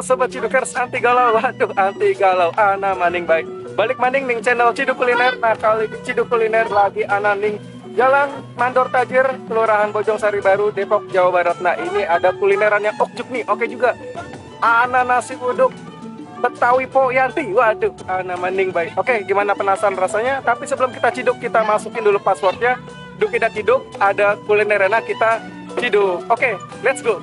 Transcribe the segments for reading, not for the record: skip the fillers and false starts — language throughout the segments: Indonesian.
Sobat Cidukers, anti galau. Waduh, anti galau. Ana maning baik. Balik maning ning channel Ciduk Kuliner. Nah, kali ini Ciduk Kuliner lagi ana ning Jalan Mandor Tajir, Kelurahan Bojong Sari Baru, Depok, Jawa Barat. Nah, ini ada kulineran yang okjuk nih. Oke juga. Ana nasi uduk Betawi Po Yanti. Waduh, ana maning baik. Oke, gimana penasaran rasanya? Tapi sebelum kita ciduk, kita masukin dulu passwordnya. Duk tidak ciduk, ada kulineran kita ciduk. Oke, let's go.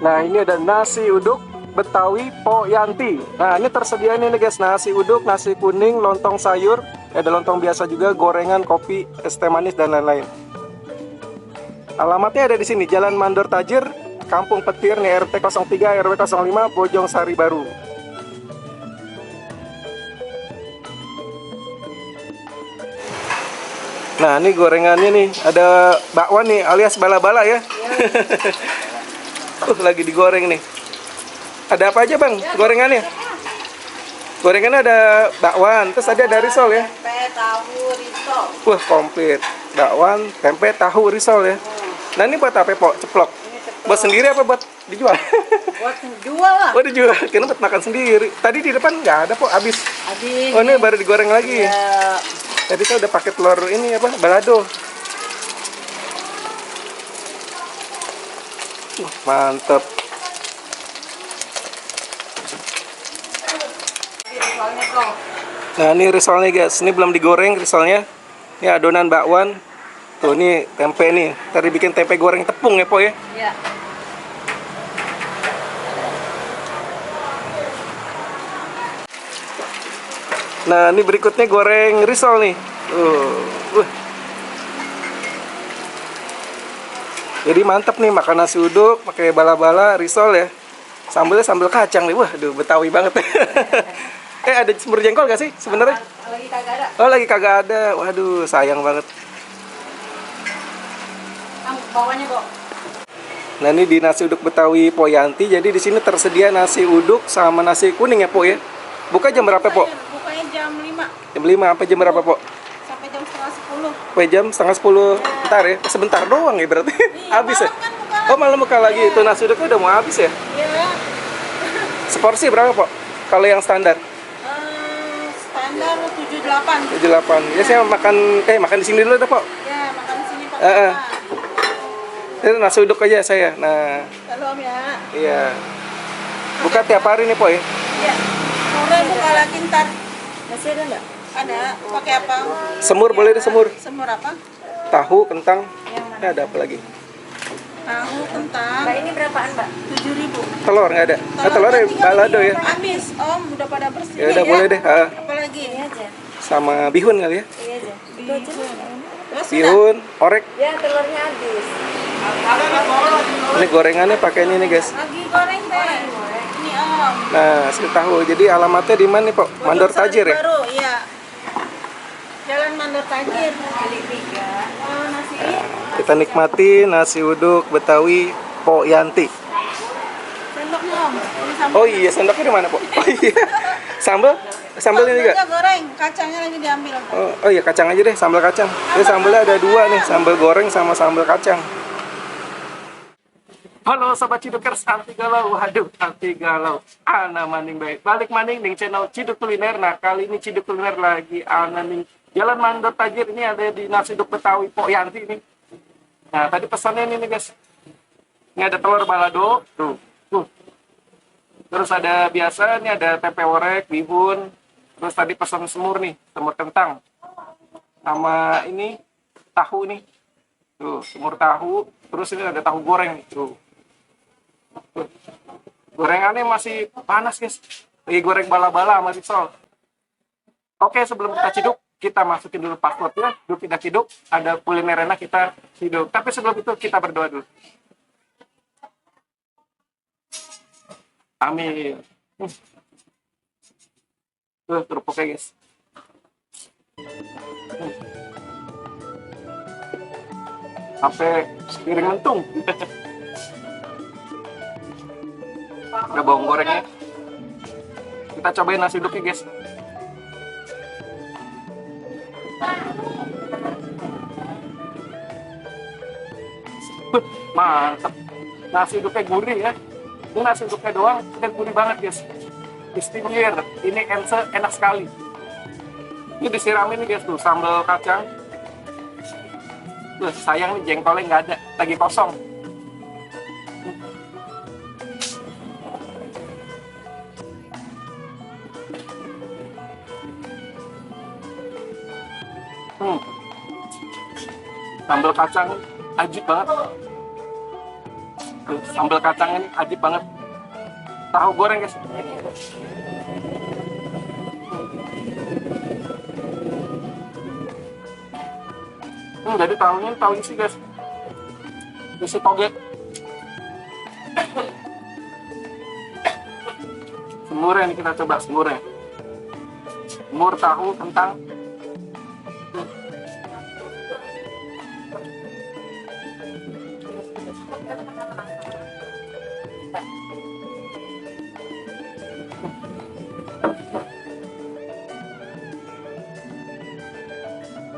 Nah, ini ada nasi uduk Betawi Po Yanti. Nah, ini tersedia nih guys, nasi uduk, nasi kuning, lontong sayur, ada lontong biasa juga, gorengan, kopi, es teh manis dan lain-lain. Alamatnya ada di sini, Jalan Mandor Tajir, Kampung Petir, nih RT 03 RW 05, Bojong Sari Baru. Nah, ini gorengannya nih, ada bakwan nih alias bala-bala ya. Lagi digoreng nih. Ada apa aja bang gorengannya? Gorengannya ada bakwan, terus ada risol ya? Tempe, tahu, risol. Wah komplit. Bakwan, tempe, tahu, risol ya? Nah ini buat apa po? Ceplok? Buat sendiri apa buat dijual? Buat jual lah. Oh dijual, kira buat makan sendiri. Tadi di depan nggak ada po, habis. Habis. Oh ini baru digoreng lagi. Ya. Tadi saya udah pakai telur ini apa? Balado. Mantep. Nah ini risolnya guys, ini belum digoreng risolnya. Ini adonan bakwan. Tuh ini tempe nih, tadi bikin tempe goreng tepung ya po ya. Ya. Nah ini berikutnya goreng risol nih. Jadi mantep nih makan nasi uduk, pakai bala-bala, risol ya. Sambelnya sambal kacang nih, wah, aduh Betawi banget. Ada semur jengkol gak sih sebenarnya? Lagi kagak ada. Oh lagi kagak ada, waduh sayang banget. Bawahnya kok. Nah ini di nasi uduk Betawi Po Yanti, jadi di sini tersedia nasi uduk sama nasi kuning ya Po ya. Buka jam berapa Po? Bukanya jam 5. Jam 5 apa jam berapa Po? Sampai jam setengah 10. Sampai jam setengah 10. Bentar ya, sebentar doang ya berarti. Habis ya? Kan buka. Oh malam buka lagi, itu nasi uduknya udah mau habis ya? Iya. Seporsi berapa Po? Kalau yang standar? Standar 78. 78. Ya saya makan di sini dulu dah Po. Ya, makan di sini Pak. Ini nasi uduk aja saya. Nah, Salam ya. iya. Buka tiap hari nih Po ya? Iya. Sore buka lagi ntar. Masih ada nggak? Ada. Pakai apa? Semur boleh deh semur. Semur apa? Tahu, kentang. Yang Ini ada apa lagi? Tahu, kentang. Mbak ini berapaan Mbak? 7.000. Telur nggak ada? Telur ada balado ya? Habis, Om, udah pada bersih. Ya udah boleh deh. Apalagi? Ini aja. Sama bihun kali ya? Ini aja. Itu aja. Terus Bihun, orek. Ya telurnya habis. Ini gorengannya pakai ini nih guys. lagi goreng teh. Ini Om. Nah, saya tahu. Jadi alamatnya di mana nih Po? Mandor Tajir ya? Baru, iya. Jalan Mandor Tajir. Oh, nasi. Kita nikmati nasi uduk Betawi Po Yanti. Sendoknya Om. Ini sambal. Oh iya, sendoknya di mana Po? Oh iya. Sambal ini juga. Sambalnya goreng, kacangnya lagi diambil. Oh iya, kacang aja deh, sambal kacang. Ini sambalnya ada dua nih, sambal goreng sama sambal kacang. Halo Sobat Cidukers, anti galau. Waduh, anti galau. Ana maning baik. Balik maning ning channel Ciduk Kuliner. Nah, kali ini Ciduk Kuliner lagi ana ning Jalan Mandor Tajir. Ini ada di nasi uduk Betawi Po Yanti nih. Nah, tadi pesannya ini nih guys. Ini ada telur balado, tuh. Terus ada biasa, ini ada tempe orek, bihun. Terus tadi pesan semur nih, semur kentang. Sama ini tahu nih. Tuh, semur tahu. Terus ini ada tahu goreng nih, tuh. Gorengannya masih panas guys. Lagi goreng bala-bala sama risol. Oke, sebelum kita ciduk, kita masukin dulu passwordnya. Duk tidak ciduk, ada kuliner enak kita ciduk. Tapi sebelum itu kita berdoa dulu. Amin. Tuh kerupuknya guys. Sampai piring mentung. Udah bawang gorengnya. Kita cobain nasi uduknya guys. Mantap. Nasi uduknya gurih ya. Ini nasi uduknya doang, udah gurih banget guys. Istimewa, ini ense enak sekali. Ini disiramin nih guys tuh, sambal kacang. Tuh, sayang nih jengkolnya nggak ada, lagi kosong. Sambal kacang ajib banget. Tuh, sambal kacang ini ajib banget. Tahu goreng guys. Jadi tahunya tahu isi guys. Isi toge. Semurnya nih kita coba semurnya. Semur tahu kentang.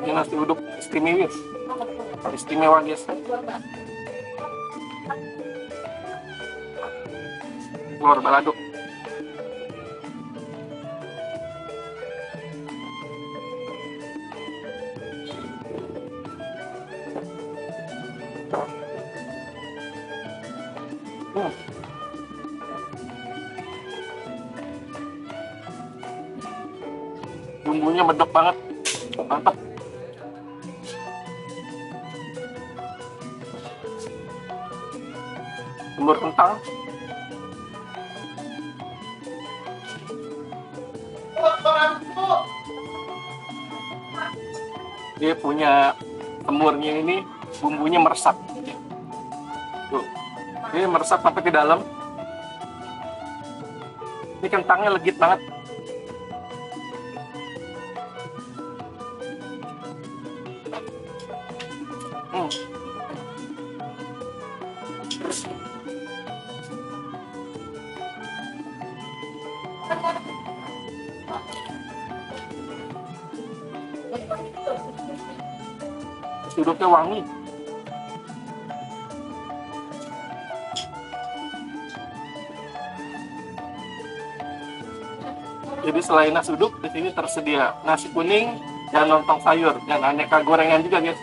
Ini nasi uduk istimewa. Istimewa guys. Telur balado. Bumbunya medok banget, mantap. Semur kentang. Dia punya semurnya ini bumbunya meresap. Tuh, dia meresap sampai ke dalam. Ini kentangnya legit banget. Uduknya wangi. Jadi selain nasi uduk, di sini tersedia nasi kuning dan lontong sayur dan aneka gorengan juga guys.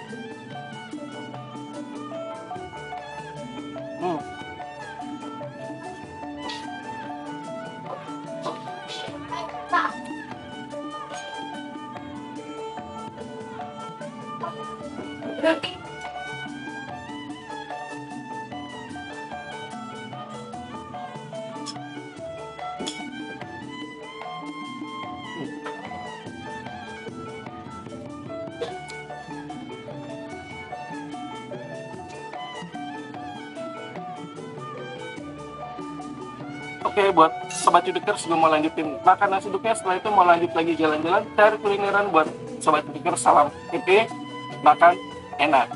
Oke, buat sobat cudikers gue mau lanjutin makan nasi uduknya, setelah itu mau lanjut lagi jalan-jalan cari kulineran buat sobat cudikers. Salam PP, makan enak.